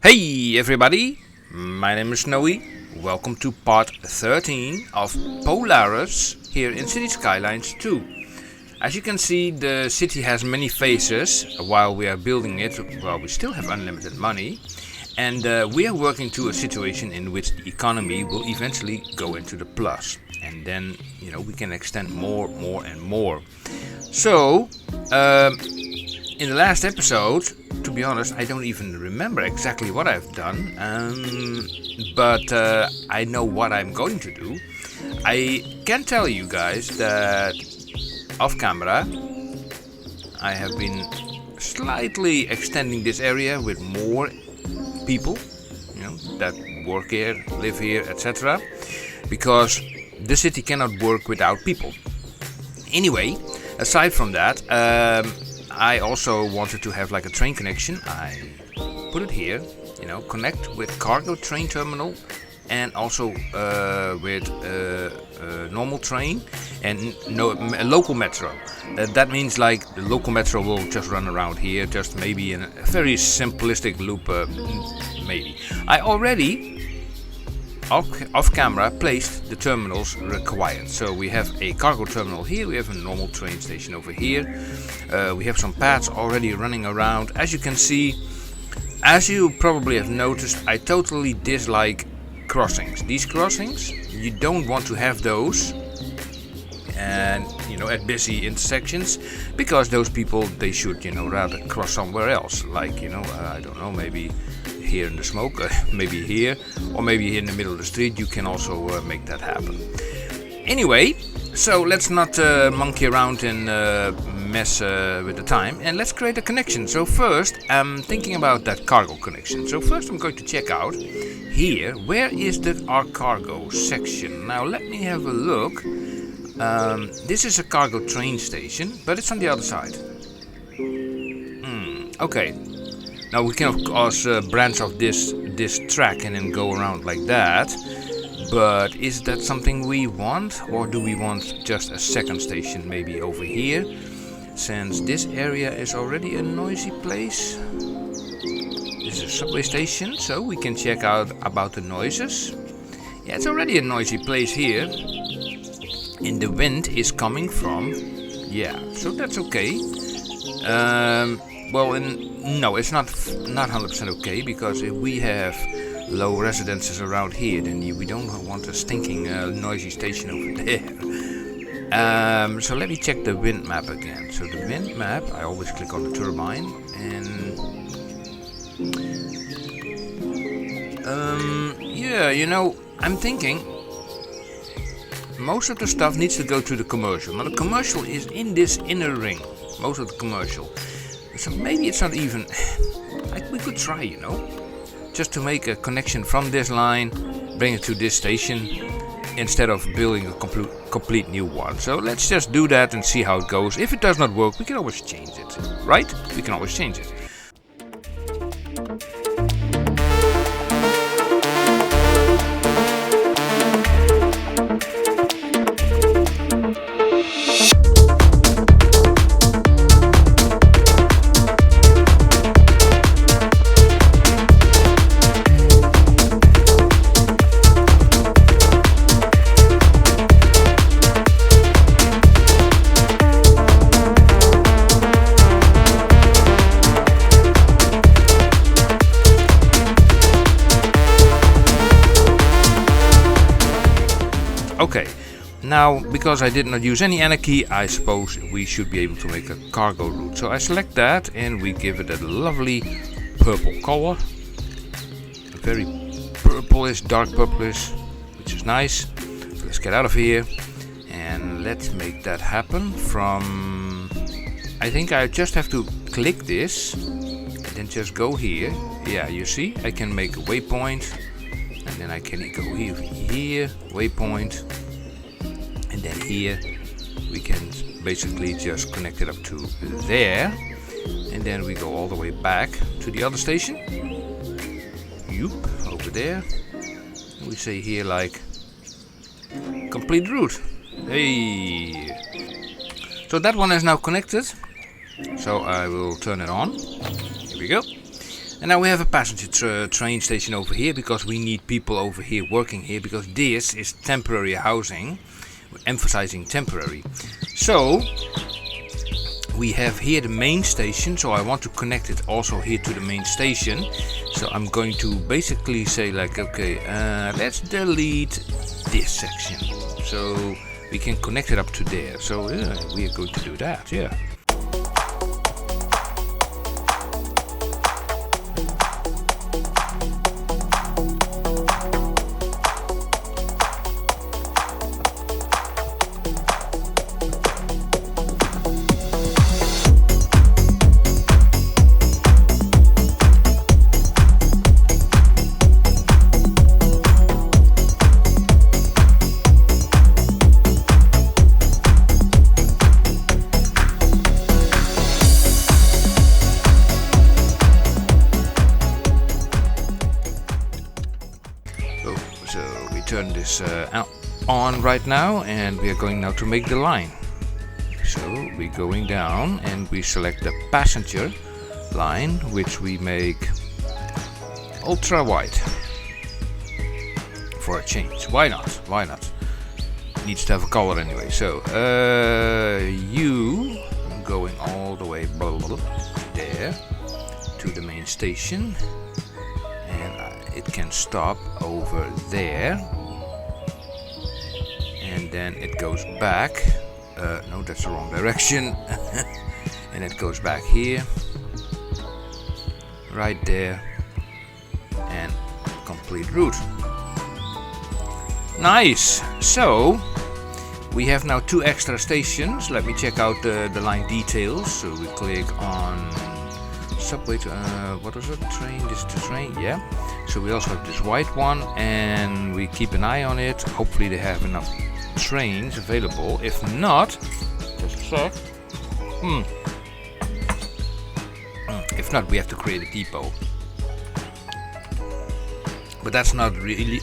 Hey everybody, my name is Snowy. Welcome to part 13 of Polaris here in City Skylines 2. As you can see, the city has many phases. While we are building it, well, we still have unlimited money. And we are working to a situation in which the economy will eventually go into the plus. And then, we can extend more and more. So, in the last episode, to be honest, I don't even remember exactly what I've done, but I know what I'm going to do. I can tell you guys that off camera I have been slightly extending this area with more people, that work here, live here, etc. Because the city cannot work without people. Anyway, aside from that, I also wanted to have like a train connection. I put it here, connect with cargo train terminal and also with normal train and a local metro. That means like the local metro will just run around here, just maybe in a very simplistic loop, maybe. I already off camera placed the terminals required. So we have a cargo terminal here, we have a normal train station over here, we have some paths already running around. As you can see, as you probably have noticed, I totally dislike crossings. These crossings, you don't want to have those and at busy intersections, because those people, they should rather cross somewhere else, like I don't know, maybe here in the smoke, maybe here, or maybe here in the middle of the street. You can also make that happen. Anyway, so let's not monkey around and mess with the time, and let's create a connection. So first, I'm thinking about that cargo connection. So first I'm going to check out here, where is our cargo section? Now let me have a look. This is a cargo train station, but it's on the other side. Okay. Now we can of course branch off this track and then go around like that. But is that something we want, or do we want just a second station maybe over here? Since this area is already a noisy place. This is a subway station, so we can check out about the noises. Yeah, it's already a noisy place here. And the wind is coming from, so that's okay. No, it's not 100% okay, because if we have low residences around here, then we don't want a stinking noisy station over there. So let me check the wind map again. So the wind map, I always click on the turbine, and I'm thinking most of the stuff needs to go to the commercial. Now the commercial is in this inner ring, most of the commercial. So maybe it's not even, we could try, just to make a connection from this line, bring it to this station, instead of building a complete new one. So let's just do that and see how it goes. If it does not work, we can always change it, right? We can always change it. Okay, now because I did not use any anarchy, I suppose we should be able to make a cargo route. So I select that and we give it a lovely purple color. A very purplish, dark purplish, which is nice. So let's get out of here and let's make that happen from, I think I just have to click this and then just go here. Yeah, you see, I can make a waypoint. And then I can go here, waypoint, and then here we can basically just connect it up to there, and then we go all the way back to the other station. Over there. And we say here like complete route. Hey. So that one is now connected. So I will turn it on. Here we go. And now we have a passenger train station over here because we need people over here working here because this is temporary housing, emphasizing temporary. So we have here the main station, so I want to connect it also here to the main station. So I'm going to basically say like, okay, let's delete this section so we can connect it up to there. So we are going to do that, yeah. Turn this on right now, and we are going now to make the line. So we're going down and we select the passenger line, which we make ultra wide for a change. Why not? Why not? It needs to have a color anyway. So you going all the way there to the main station, and it can stop over there. And then it goes back. No, that's the wrong direction. And it goes back here, right there, and complete route. Nice. So we have now 2 extra stations. Let me check out the line details. So we click on subway to what was it? Train. This is the train. Yeah. So we also have this white one, and we keep an eye on it. Hopefully they have enough trains available. If not, just a sec. If not, we have to create a depot. But that's not really.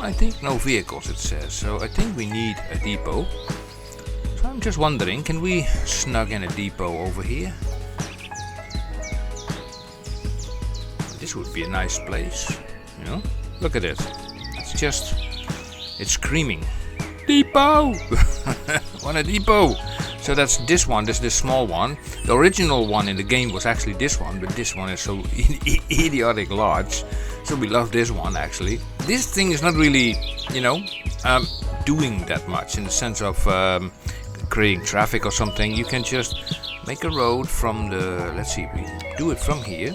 I think no vehicles, it says. So I think we need a depot. So I'm just wondering, can we snug in a depot over here? This would be a nice place. You know, look at it. It's screaming. Depot! Want a depot! So that's this one, this is the small one. The original one in the game was actually this one, but this one is so idiotic large. So we love this one actually. This thing is not really, you know, doing that much in the sense of creating traffic or something. You can just make a road from the, let's see, we do it from here.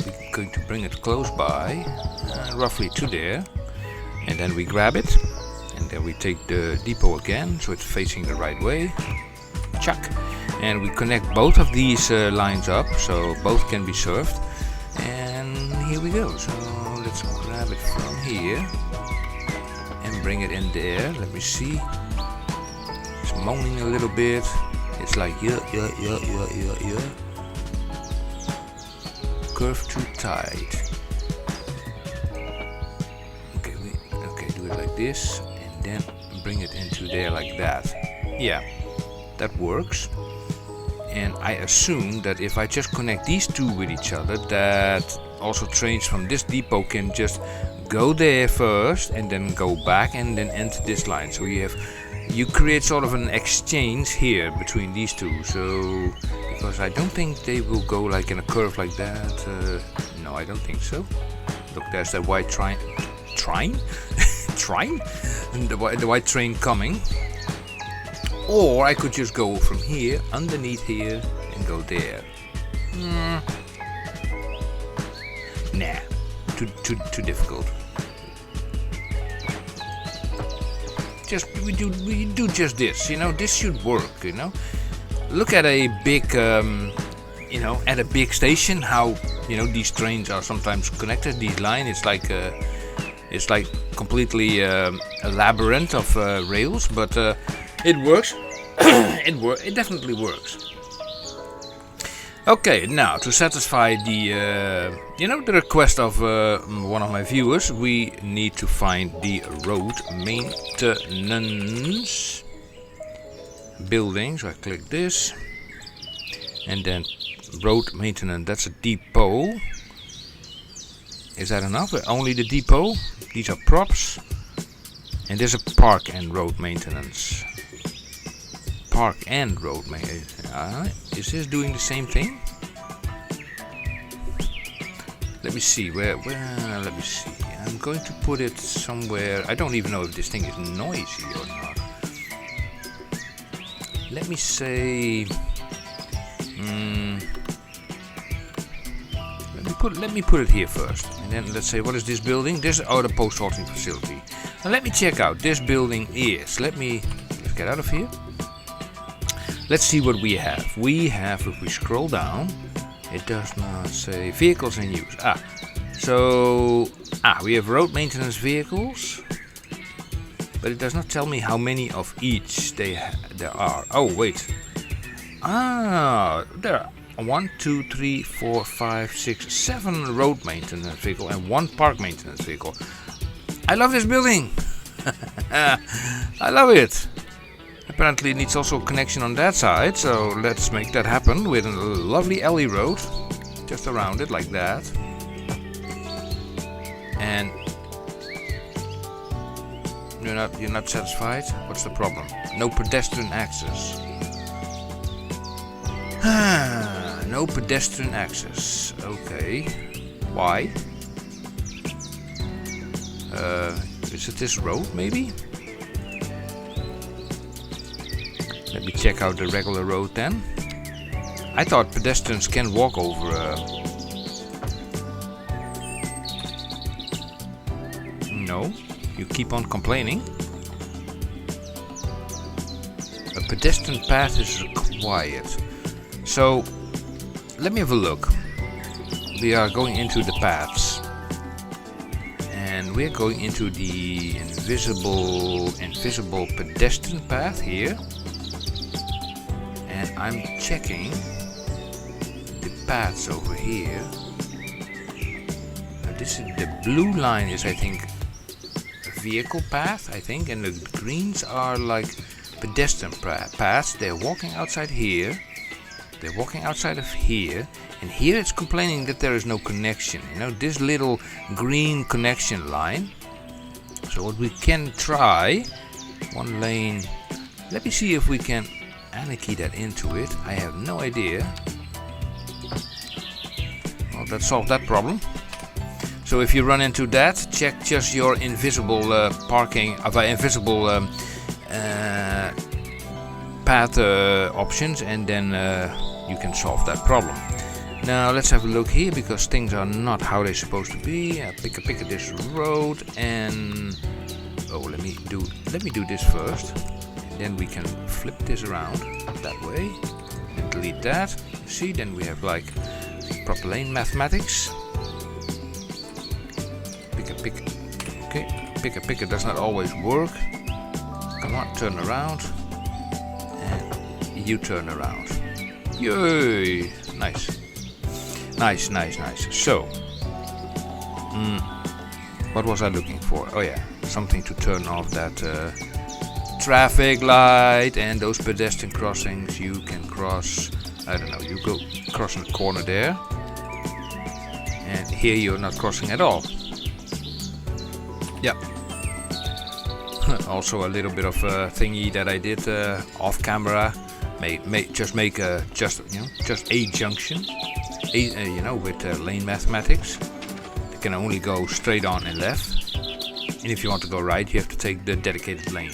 We're going to bring it close by, roughly to there. And then we grab it, and then we take the depot again, so it's facing the right way. Chuck. And we connect both of these lines up, so both can be served. And here we go. So let's grab it from here and bring it in there. Let me see. It's moaning a little bit. It's like yeah. Curve too tight. Like this, and then bring it into there like that. Yeah, that works. And I assume that if I just connect these two with each other, that also trains from this depot can just go there first and then go back and then enter this line. So you create sort of an exchange here between these two. So because I don't think they will go like in a curve like that. No, I don't think so. Look, there's that white train. And the white train coming. Or I could just go from here, underneath here, and go there. Nah, too difficult. We do just this, you know. This should work, you know. Look at a big, you know, at a big station. How, you know, these trains are sometimes connected. These lines, it's like completely a labyrinth of rails, but it works. It definitely works. Okay, now to satisfy the the request of one of my viewers, we need to find the road maintenance building. So I click this and then road maintenance. That's a depot. Is that enough? Only the depot? These are props. And there's a park and road maintenance. Park and road maintenance. Is this doing the same thing? Let me see. Let me see. I'm going to put it somewhere. I don't even know if this thing is noisy or not. Let me say. Let me put it here first, and then let's say, what is this building? This is the post sorting facility. Now let me check out this building is. Let's get out of here. Let's see what we have. We have, if we scroll down, it does not say vehicles in use. We have road maintenance vehicles, but it does not tell me how many of each there are. Oh wait. There are 1, 2, 3, 4, 5, 6, 7 road maintenance vehicle and 1 park maintenance vehicle. I love this building. I love it. Apparently it needs also a connection on that side, so let's make that happen with a lovely alley road just around it like that. And you're not satisfied? What's the problem? No pedestrian access. No pedestrian access. Okay. Why? Is it this road maybe? Let me check out the regular road then. I thought pedestrians can walk over. No, you keep on complaining. A pedestrian path is required. So, let me have a look. We are going into the paths. And we're going into the invisible pedestrian path here. And I'm checking the paths over here. This is the blue line is, I think, a vehicle path, I think, and the greens are like pedestrian paths. They're walking outside here. They're walking outside of here, and here it's complaining that there is no connection. This little green connection line. So what we can try, one lane. Let me see if we can anarchy that into it. I have no idea. Well, that solved that problem. So if you run into that, check just your invisible invisible path options, and then you can solve that problem. Now let's have a look here, because things are not how they're supposed to be. Pick this road, and let me do this first, and then we can flip this around that way and delete that. See, then we have like proper lane mathematics. Picker does not always work. Come on, turn around, and you turn around. Yay! Nice. So, what was I looking for? Oh yeah, something to turn off that traffic light and those pedestrian crossings. You can cross, I don't know, you go crossing the corner there, and here you're not crossing at all. Yeah. Also a little bit of a thingy that I did off camera. Just a junction. With lane mathematics. You can only go straight on and left. And if you want to go right, you have to take the dedicated lane.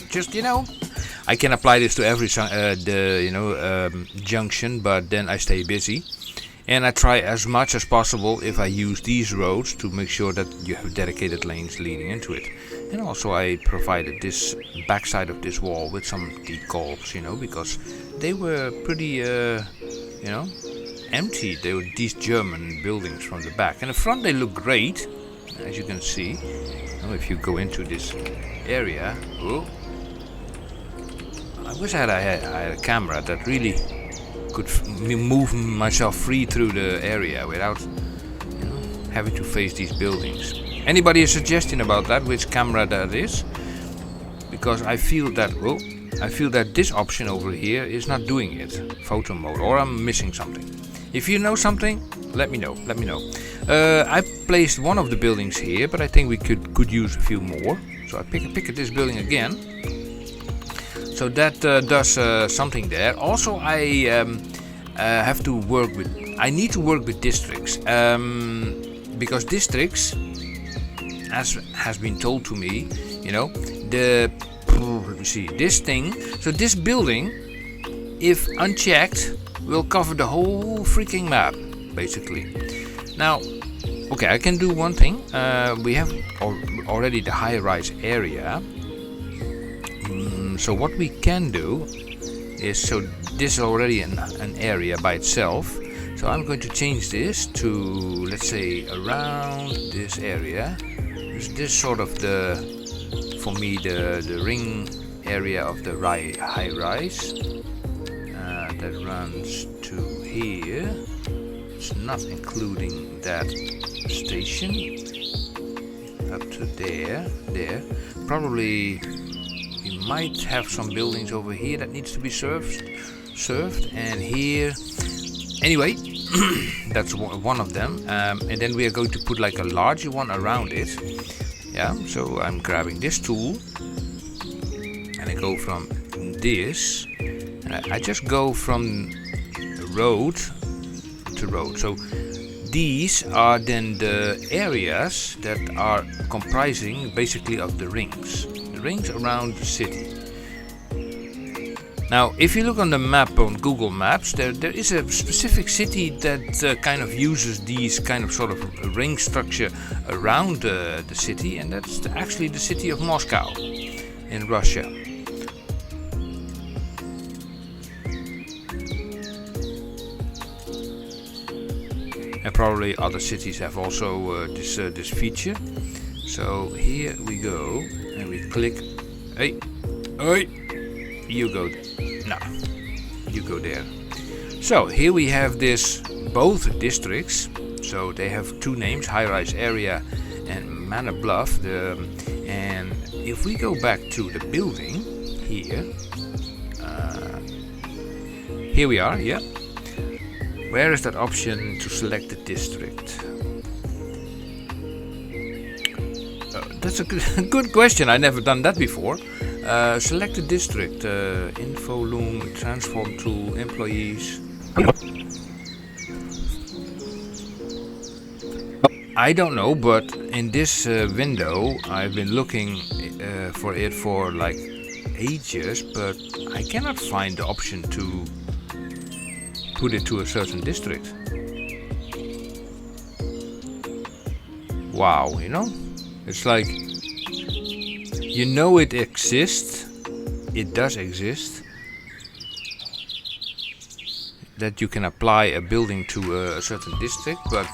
I can apply this to every junction, but then I stay busy. And I try as much as possible, if I use these roads, to make sure that you have dedicated lanes leading into it. And also I provided this backside of this wall with some decals, because they were pretty, empty. They were these German buildings from the back. And the front, they look great, as you can see. If you go into this area, I wish I had a camera that really could move myself free through the area without having to face these buildings. Anybody a suggestion about that, which camera that is? Because I feel that I feel that this option over here is not doing it, photo mode, or I'm missing something. If you know something, let me know. I placed one of the buildings here, but I think we could use a few more. So I pick this building again. So that does something there. Also, I have to work with. I need to work with districts because districts, as has been told to me, you know, let me see this thing. So this building, if unchecked, will cover the whole freaking map, basically. Now, okay, I can do one thing. We have already the high-rise area. So what we can do is, so this is already an area by itself. So I'm going to change this to, let's say, around this area. This sort of for me, the ring area of the high-rise. That runs to here. It's not including that station. Up to there. Probably we might have some buildings over here that needs to be served. And here. Anyway, that's one of them. And then we are going to put like a larger one around it. Yeah. So I'm grabbing this tool, and I go from this. I just go from road to road. So these are then the areas that are comprising basically of the rings around the city. Now, if you look on the map on Google Maps, there is a specific city that kind of uses these kind of sort of ring structure around the city, and that's actually the city of Moscow in Russia. And probably other cities have also this feature. So here we go, and we click. Hey, you go. No, you go there. So here we have both districts. So they have two names: high-rise area and Manor Bluff. And if we go back to the building here, here we are. Yeah. Where is that option to select the district? That's a good question. I never done that before. Select the district. Info loom, transform tool, employees. I don't know, but in this window, I've been looking for it for like ages, but I cannot find the option to put it to a certain district. Wow, you know, it's like, you know, it exists, it does exist, that you can apply a building to a certain district, but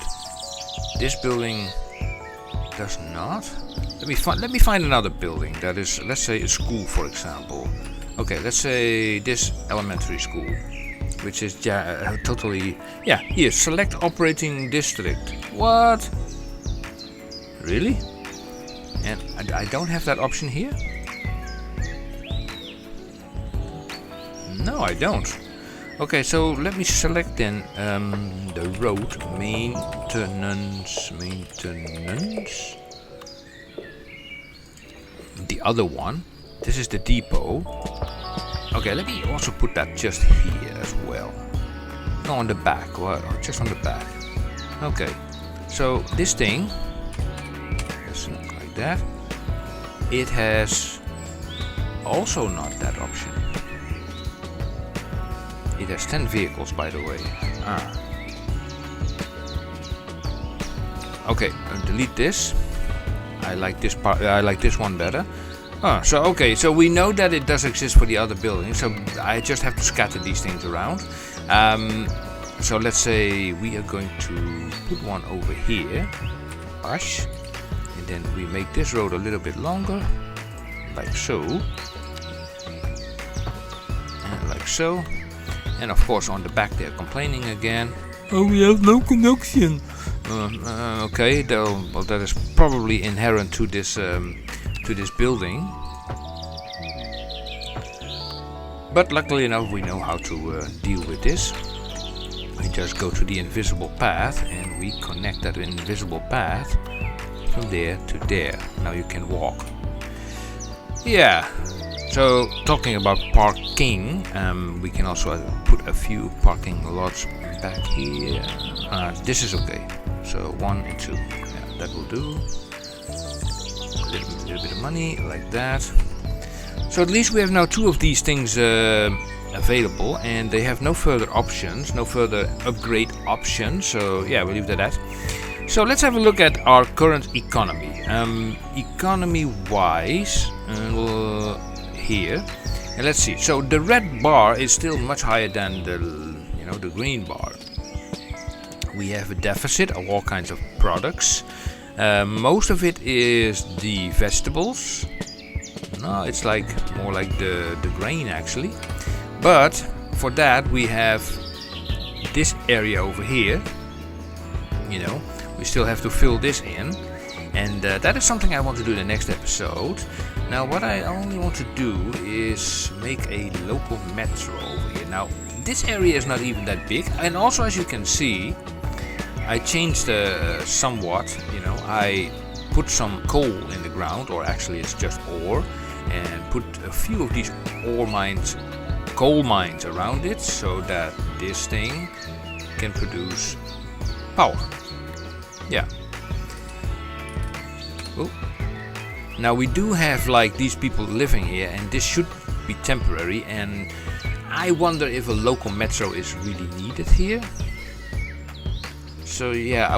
this building does not. Let me find another building that is, let's say, a school, for example. Okay, let's say this elementary school, which is totally, yeah, here, select operating district. What? Really? And I don't have that option here? No, I don't. Okay, so let me select then the road maintenance. The other one. This is the depot. Okay, let me also put that just here as well. No, on the back, or just on the back. Okay, so this thing, just like that. It has also not that option. It has 10 vehicles, by the way. Okay, delete this. I like this part. I like this one better. So okay, so we know that it does exist for the other buildings. So I just have to scatter these things around. So let's say we are going to put one over here, and then we make this road a little bit longer, like so, and like so. And of course, on the back they're complaining again. Oh, we have no connection. Okay, well, that is probably inherent to this building. but luckily enough we know how to deal with this. We just go to the invisible path and we connect that invisible path from there to there. Now you can walk. Yeah, so talking about parking, we can also put a few parking lots back here. This is okay, so 1 and 2, yeah, that will do. A little bit of money like that. So at least we have now 2 of these things available, and they have no further options, no further upgrade options, so yeah, we'll leave that at. So let's have a look at our current economy. Economy wise, here, and let's see. So the red bar is still much higher than the green bar. We have a deficit of all kinds of products. Most of it is the vegetables. No, it's like more like the grain actually. But for that we have this area over here. We still have to fill this in, and that is something I want to do in the next episode. Now what I only want to do is make a local metro over here. Now this area is not even that big, and also as you can see, I changed somewhat. I put some coal in the ground, or actually it's just ore, and put a few of these coal mines around it, so that this thing can produce power. Yeah. Oh. Now we do have like these people living here, and this should be temporary, and I wonder if a local metro is really needed here. So yeah,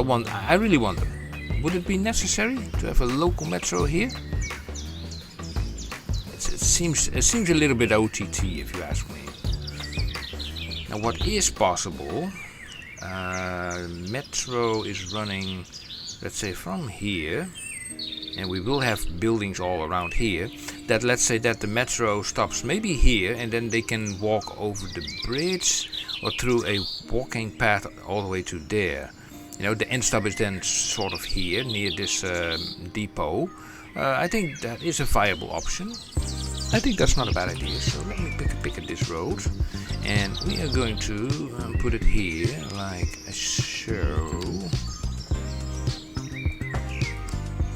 I really wonder, would it be necessary to have a local metro here? It seems a little bit OTT, if you ask me. Now what is possible, metro is running, let's say from here, and we will have buildings all around here, that let's say that the metro stops maybe here, and then they can walk over the bridge or through a walking path all the way to there. The end stop is then sort of here near this depot. I think that is a viable option. I think that's not a bad idea. So let me pick at this road, and we are going to put it here like so.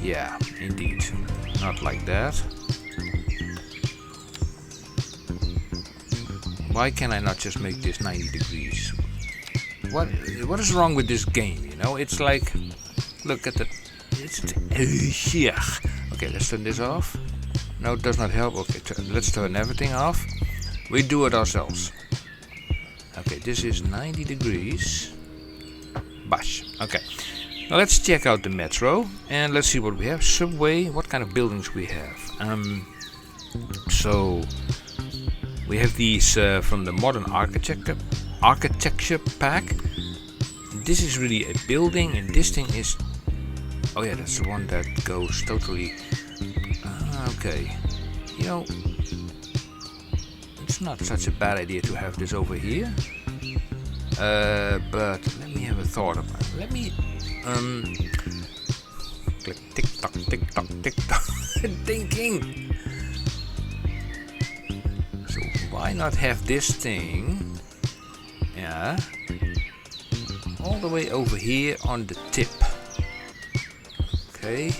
Yeah, indeed, not like that. Why can I not just make this 90 degrees? What is wrong with this game? It's like, look at the. Yeah. Okay, let's turn this off. No, it does not help. Okay, let's turn everything off. We do it ourselves. Okay, this is 90 degrees. Bash. Okay. Now let's check out the metro and let's see what we have. Subway. What kind of buildings we have? So we have these from the modern architecture pack. This is really a building, and this thing is. Oh yeah, that's the one that goes totally. Okay, it's not such a bad idea to have this over here. But let me have a thought about it. Let me click tick tock thinking. So why not have this thing? Yeah, all the way over here on the tip. Okay.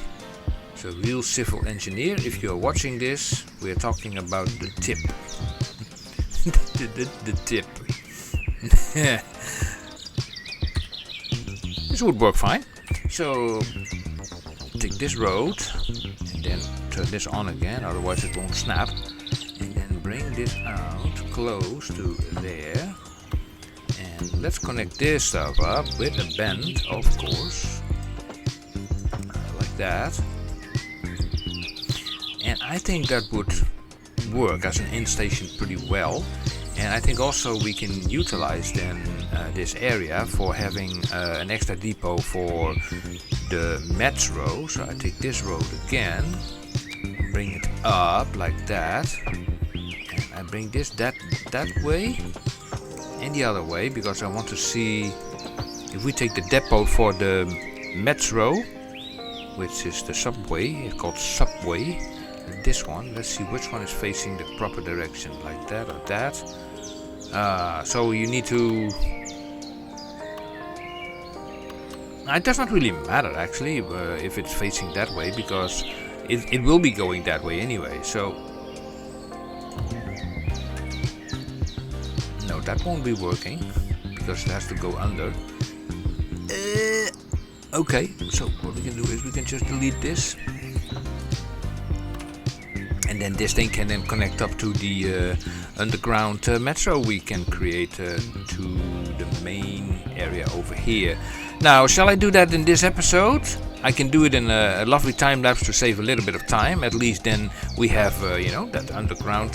So real civil engineer, if you are watching this, we are talking about the tip. the tip. This would work fine. So take this road and then turn this on again, otherwise it won't snap. And then bring this out close to there. And let's connect this stuff up with a bend, of course. Like that. And I think that would work as an end station pretty well. And I think also we can utilize then this area for having an extra depot for the metro. So I take this road again, bring it up like that, and I bring this that way and the other way, because I want to see if we take the depot for the metro, which is the subway. It's called subway. this one. Let's see which one is facing the proper direction, like that or that. So you need to... It does not really matter actually if it's facing that way, because it will be going that way anyway. So no, that won't be working because it has to go under. Okay, so what we can do is we can just delete this, and then this thing can then connect up to the underground metro we can create to the main area over here. Now, shall I do that in this episode? I can do it in a lovely time lapse to save a little bit of time. At least then we have, you know, that underground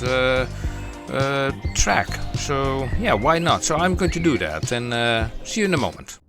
track. So yeah, why not? So I'm going to do that, and see you in a moment.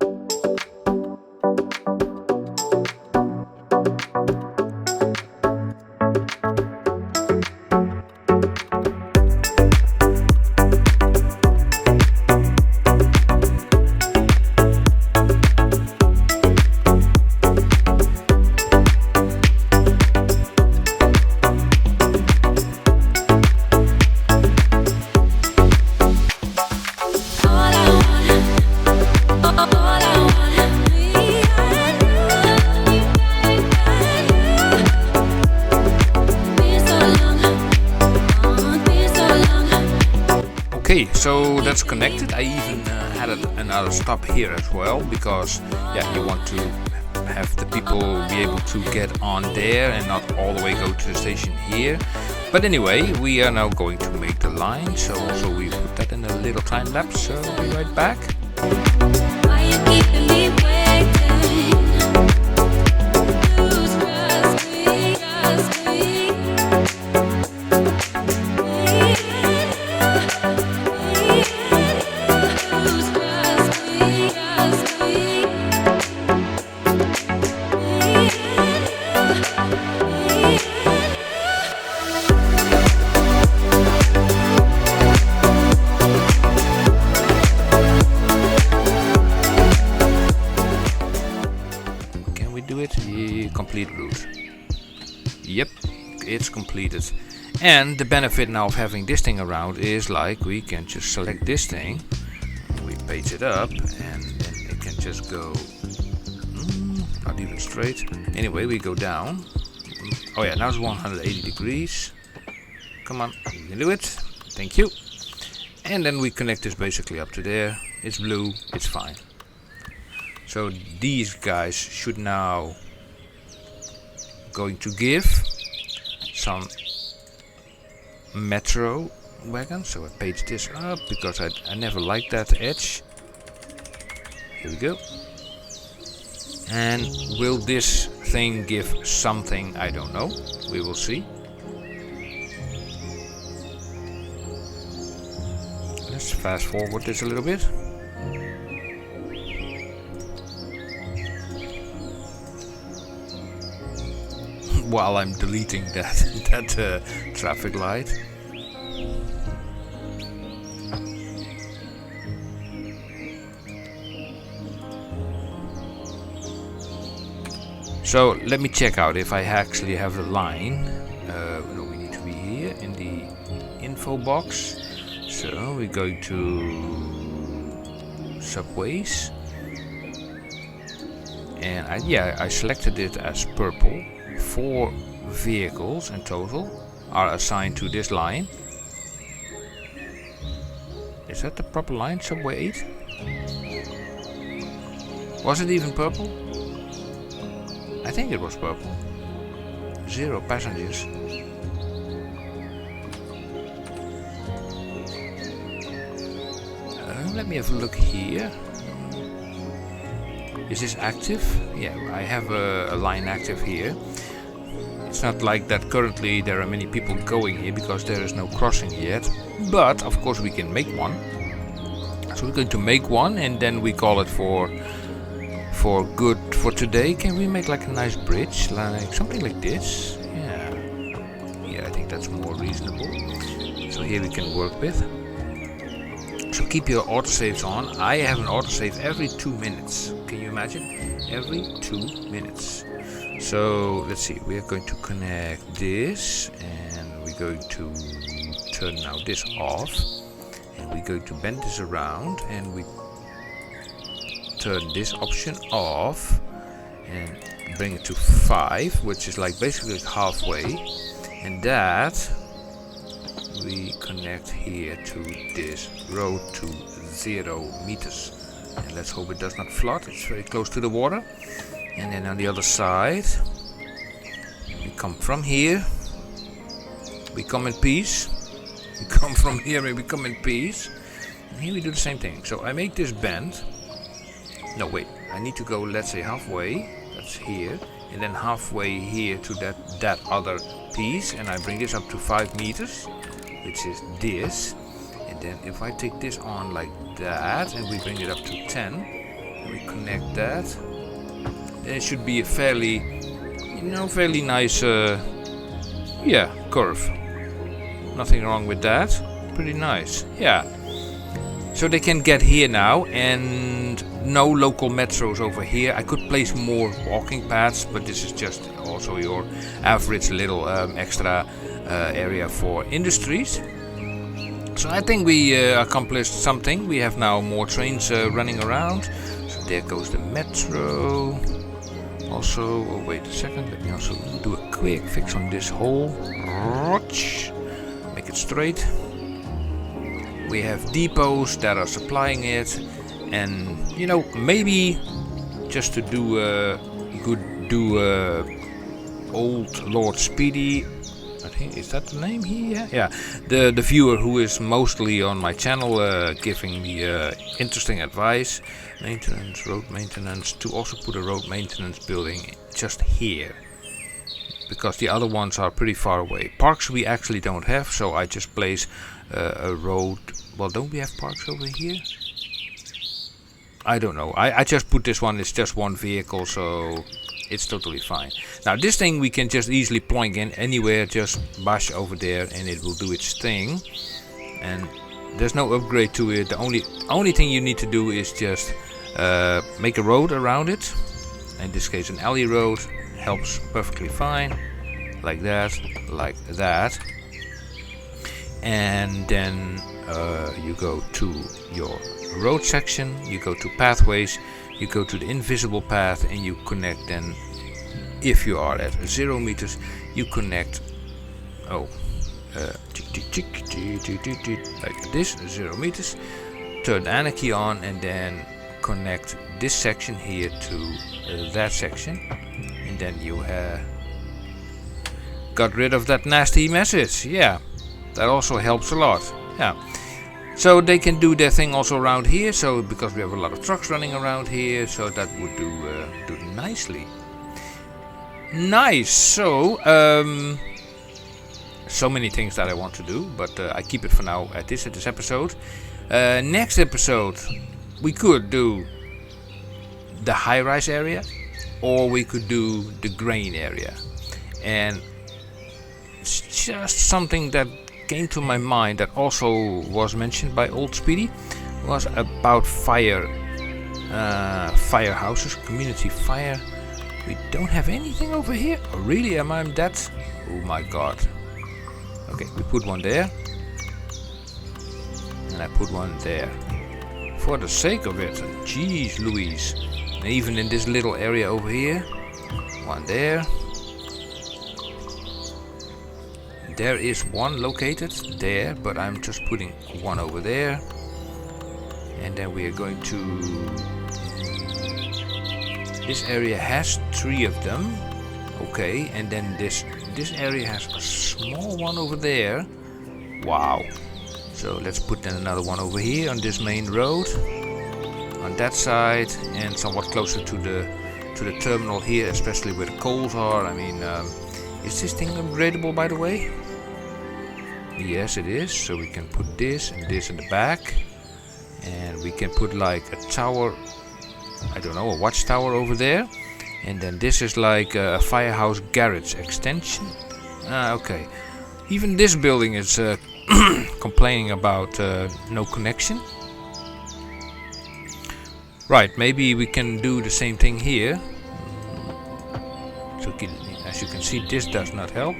Okay, so that's connected. I even added another stop here as well, because yeah, you want to have the people be able to get on there and not all the way go to the station here. But anyway, we are now going to make the line, so also we put that in a little time lapse, so we'll be right back. Why you keeping me waiting? Lose trust me, trust me. Complete route. Yep, it's completed. And the benefit now of having this thing around is, like, we can just select this thing, we page it up, and then it can just go not even straight. Anyway, we go down. Oh yeah, now it's 180 degrees. Come on, you can do it. Thank you. And then we connect this basically up to there. It's blue, it's fine. So these guys should now going to give some metro wagon. So I page this up because I never liked that edge. Here we go. And will this thing give something? I don't know. We will see. Let's fast forward this a little bit. While I'm deleting that traffic light. So let me check out if I actually have a line. No, we need to be here in the info box. So we're going to subways, and I selected it as purple. 4 vehicles in total are assigned to this line. Is that the proper line? Subway 8? Was it even purple? I think it was purple. 0 passengers. Let me have a look here. Is this active? Yeah, I have a line active here. It's not like that currently there are many people going here because there is no crossing yet. But of course we can make one. So we're going to make one, and then we call it for good for today. Can we make like a nice bridge, like something like this? Yeah, I think that's more reasonable. So here we can work with. So keep your autosaves on. I have an autosave every 2 minutes. Can you imagine? Every 2 minutes. So let's see, we are going to connect this, and we're going to turn now this off, and we're going to bend this around, and we turn this option off and bring it to 5, which is like basically halfway, and that we connect here to this road to 0 meters. And let's hope it does not flood, it's very close to the water. And then on the other side, we come from here, we come in peace, we come from here and we come in peace. And here we do the same thing. So I make this bend. No, wait, I need to go, let's say halfway, that's here, and then halfway here to that other piece, and I bring this up to 5 meters, which is this. And then if I take this on like that, and we bring it up to 10, and we connect that, then it should be a fairly, fairly nice, yeah, curve. Nothing wrong with that. Pretty nice, yeah. So they can get here now, and no local metros over here. I could place more walking paths, but this is just also your average little extra area for industries. So I think we accomplished something. We have now more trains running around. So there goes the metro. Also, oh wait a second, let me also do a quick fix on this hole. Make it straight. We have depots that are supplying it, and maybe just to do Old Lord Speedy, I think, is that the name here? Yeah, the viewer who is mostly on my channel giving me interesting advice. Maintenance, road maintenance, to also put a road maintenance building just here, because the other ones are pretty far away. Parks we actually don't have, so I just place a road. Well, don't we have parks over here? I don't know. I just put this one, it's just one vehicle, so it's totally fine. Now this thing we can just easily plonk in anywhere, just bash over there and it will do its thing. And there's no upgrade to it. The only thing you need to do is just make a road around it. In this case an alley road helps perfectly fine. Like that, like that. And then you go to your road section, you go to pathways, you go to the invisible path, and you connect. Then if you are at 0 meters, you connect like this, 0 meters, turn anarchy on, and then connect this section here to that section, and then you got rid of that nasty message. Yeah, that also helps a lot. Yeah. So they can do their thing also around here, so because we have a lot of trucks running around here, so that would do nicely. Nice. So so many things that I want to do, but I keep it for now at this episode. Next episode we could do the high-rise area, or we could do the grain area, and it's just something that came to my mind that also was mentioned by Old Speedy, was about firehouses, community fire. We don't have anything over here. Oh, really? Am I that? Oh my god. Okay, we put one there, and I put one there for the sake of it. Jeez Louise. And even in this little area over here, one there. There is one located there, but I'm just putting one over there. And then we are going to... This area has 3 of them. Okay, and then this area has a small one over there. Wow. So let's put then another one over here on this main road. On that side, and somewhat closer to the terminal here, especially where the coals are. I mean, is this thing upgradable, by the way? Yes, it is. So we can put this and this in the back, and we can put like a tower, I don't know, a watchtower over there, and then this is like a firehouse garage extension. Okay. Even this building is complaining about no connection. Right, maybe we can do the same thing here. So as you can see, this does not help.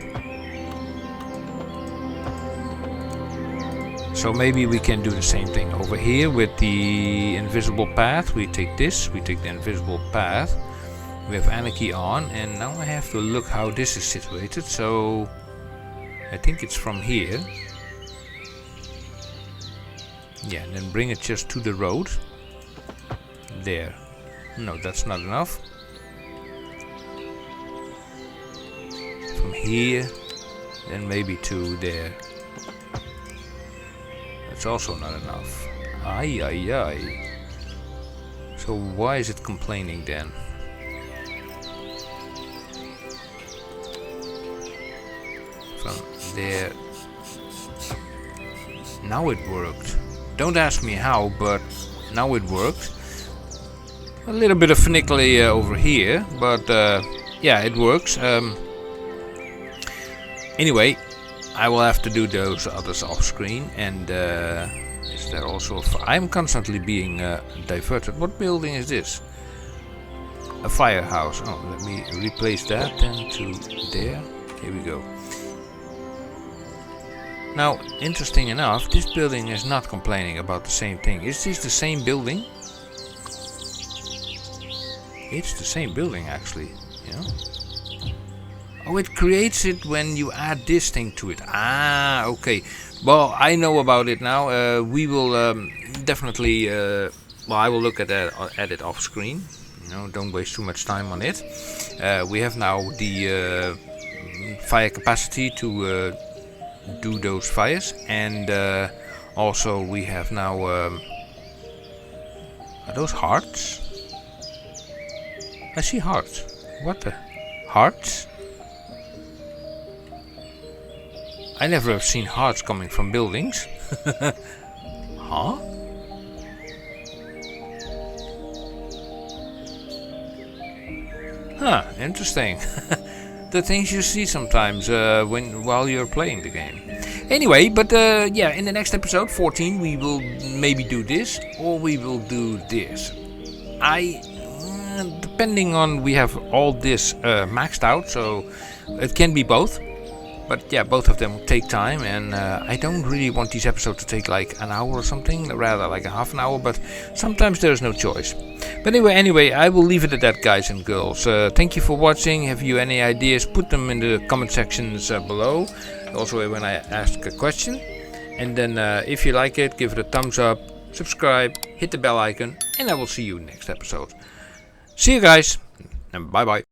So maybe we can do the same thing over here with the invisible path. We take this, we take the invisible path. We have anarchy on, and now I have to look how this is situated. So I think it's from here. Yeah, and then bring it just to the road. There. No, that's not enough. From here, then maybe to there. That's also not enough. Ay, ay, ay. So why is it complaining then? From there. Now it worked. Don't ask me how, but now it worked. A little bit of finicky over here, but yeah, it works. Anyway, I will have to do those others off screen. And is there also I'm constantly being diverted. What building is this? A firehouse. Oh, let me replace that then to there. Here we go. Now, interesting enough, this building is not complaining about the same thing. Is this the same building? It's the same building actually, yeah. Oh, it creates it when you add this thing to it. Ah, okay. Well, I know about it now. We will definitely. Well, I will look at it off screen. You know, don't waste too much time on it. We have now the fire capacity to do those fires, and also we have now. Are those hearts? I see hearts. What the? Hearts? I never have seen hearts coming from buildings. Huh? Huh, interesting. The things you see sometimes while you're playing the game. Anyway, but yeah, in the next episode, 14, we will maybe do this, or we will do this. Depending on, we have all this maxed out, so it can be both. But yeah, both of them take time, and I don't really want these episodes to take like an hour or something, rather like a half an hour, but sometimes there's no choice. But anyway, I will leave it at that, guys and girls. Thank you for watching. Have you any ideas? Put them in the comment sections below. Also when I ask a question. And then if you like it, give it a thumbs up, subscribe, hit the bell icon, and I will see you next episode. See you guys, and bye bye.